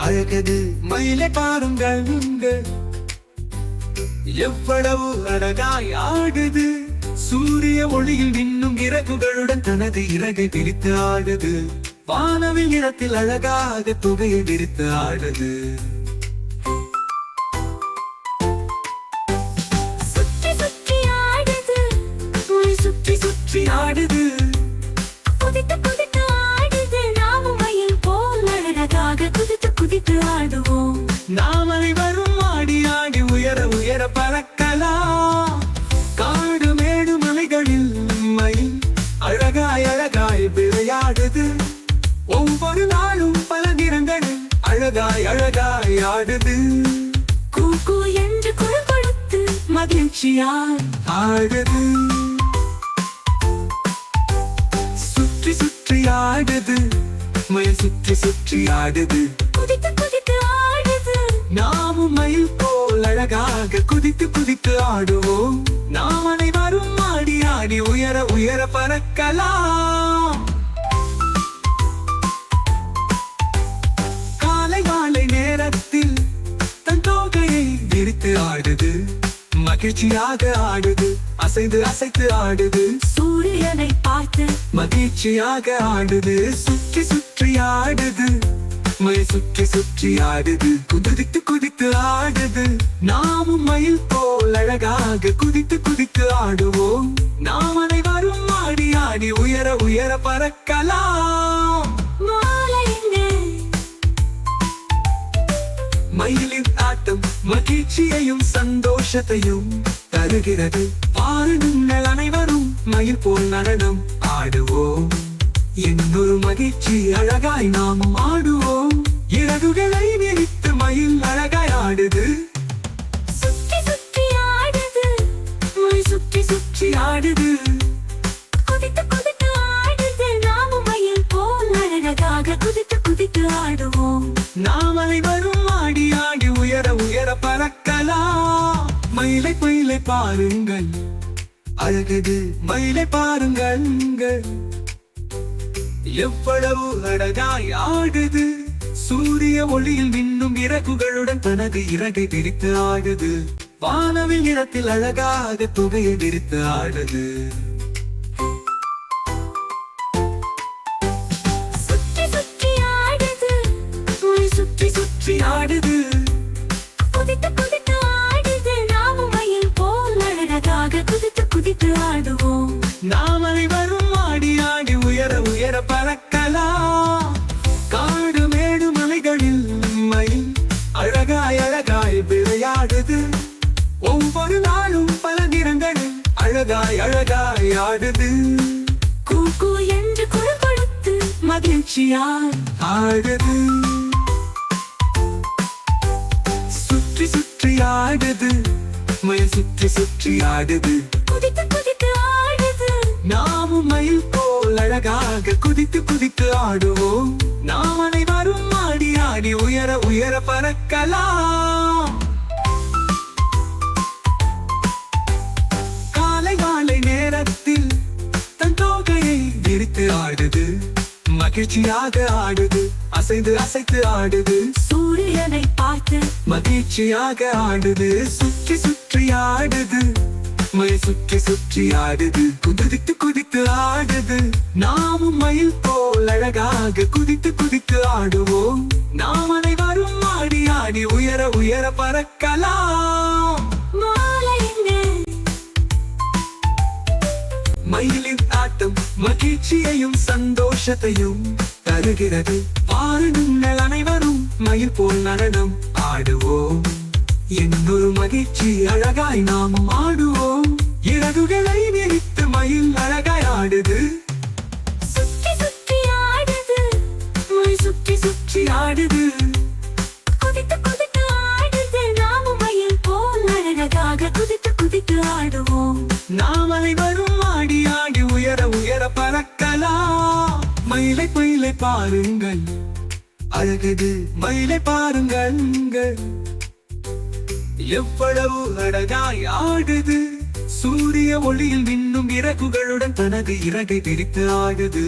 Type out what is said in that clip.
அழகது மயிலை பாருங்கள் எவ்வளவு அழகாய் ஆடுது. சூரிய ஒளியில் மின்னும் இறகுகளுடன் தனது இறகை விரித்து ஆடுது. வானவில் இடத்தில் அழகாக தொகையை விரித்து ஆடுது. சுற்றி சுற்றி ஆடுது, சுற்றி சுற்றி ஆடுது. குதித்து குதித்து ஆடுது. நாமும் மயில் போல் அழகாக குதித்து குதித்து ஆடுவோம். நாம் அனைவரும் ஆடி ஆடி உயர உயர பறக்கலாம். காடு மேடு மலைகளில் மயில் அழகாய் அழகாய் விளையாடுது. ஒவ்வொரு நாளும் பல நிறங்களில் அழகாய் அழகாய் ஆடுது. கூ என்று குரல் கொடுத்து மகிழ்ச்சியாய் ஆடுது. சுற்றி சுற்றி ஆடுது மயில் சுற்றி சுற்றி ஆடுது. குதித்து குதித்து ஆடுது. நாமும் மயில் போல் அழகாக குதித்து குதித்து ஆடுவோம். நாம் அனைவரும் ஆடி ஆடி உயர உயர பறக்கலாம். காலை மாலை நேரத்தில் தன் தோகையை விரித்து ஆடுது. மகிழ்ச்சியாக ஆடுது. அசைந்து அசைத்து ஆடுது. சூரியனை பார்த்து மகிழ்ச்சியாக ஆடுது. சுற்றி சுற்றி ஆடுது மயில் சுற்றி சுற்றி ஆடுது. குதித்து குதித்து ஆடுது. நாமும் மயில் போல் அழகாக குதித்து குதித்து ஆடுவோம். நாம் அனைவரும் ஆடி ஆடி உயர உயர பறக்கலாம். மயிலின் ஆட்டம் மகிழ்ச்சியையும் சந்தோஷத்தையும் தருகிறது. பாருங்கள் அனைவரும் மயில் போல் நடனம் ஆடுவோம். இன்னொரு மகிழ்ச்சி அழகாய் நாம் ஆடுவோம். இறகுகளை விரித்து மயில் அழகாய் ஆடுது. சுற்றி சுற்றி ஆடுது. மயில் சுற்றி சுற்றி ஆடுது. குதித்து குதித்து ஆடுது. நாமும் மயில் போல் அழகாக குதித்து குதித்து ஆடுவோம். நாம் அனைவரும் ஆடி ஆடி உயர உயர பறக்கலாம். மயிலை மயிலை பாருங்கள் அழகது மயிலை பாருங்கள் எவ்வளவு அழகாய் ஆடுது. சூரிய ஒளியில் மின்னும் இறகுகளுடன் தனது இறகை விரித்து ஆடுது. வானவில் இடத்தில் அழகாக தொகையை விரித்து ஆடுது. சுற்றி சுற்றி ஆடுது. சுற்றி சுற்றி ஆடுது. குதித்து குதித்து ஆடுது. நாமும் மயில் போல் அழகாக குதித்து குதித்து ஆடுவோம். நாம் அனைவரும் ஆடி ஆடி உயர உயர பறக்கலாம். காடு மேடு மலைகளில் மயில் அழகாய் அழகாய் விளையாடுது. ஒவ்வொரு நாளும் பல நிறங்களில் அழகாய் அழகாய் ஆடுது. கூ என்று குரல் கொடுத்து மகிழ்ச்சியாய் ஆடுது. சுற்றி சுற்றி ஆடுது மயில் சுற்றி சுற்றி ஆடுது. குதித்து குதித்து ஆடுது. நாமும் மயில் போல் அழகாக குதித்து குதித்து ஆடுவோம். நாம் அனைவரும் ஆடி ஆடி உயர உயர பறக்கலாம். காலை மாலை நேரத்தில் தன் தோகையை விரித்து ஆடுது. மகிழ்ச்சியாக ஆடுது. அசைந்து அசைத்து ஆடுது. சூரியனை பார்த்து மகிழ்ச்சியாக ஆடுது. சுற்றி சுற்றி ஆடுது மயில் சுற்றி சுற்றி ஆடுது. குதித்து குதித்து ஆடுது. நாமும் மயில் போல் அழகாக குதித்து குதித்து ஆடுவோம். நாம் அனைவரும் ஆடி ஆடி உயர உயர பறக்கலாம். மயிலின் ஆட்டம் மகிழ்ச்சியையும் சந்தோஷத்தையும் தருகிறது. பாருங்கள் அனைவரும் மயில் போல் நடனம் ஆடுவோம். இன்னொரு மகிழ்ச்சி அழகாய் நாம் ஆடுவோம். இறகுகளை விரித்து மயில் அழகாய் ஆடுது. சுற்றி சுற்றி ஆடுது. மயில் சுற்றி சுற்றி ஆடுது. குதித்து குதித்து ஆடுது. நாமும் மயில் போல் அழகாக குதித்து குதித்து ஆடுவோம். நாம் அனைவரும் ஆடி ஆடி உயர உயர பறக்கலாம். மயிலை மயிலை பாருங்கள் அழகது மயிலை பாருங்கள் எவ்வளவு அழகாய் ஆடுது. சூரிய ஒளியில் மின்னும் இறகுகளுடன் தனது இறகை விரித்து ஆடுது.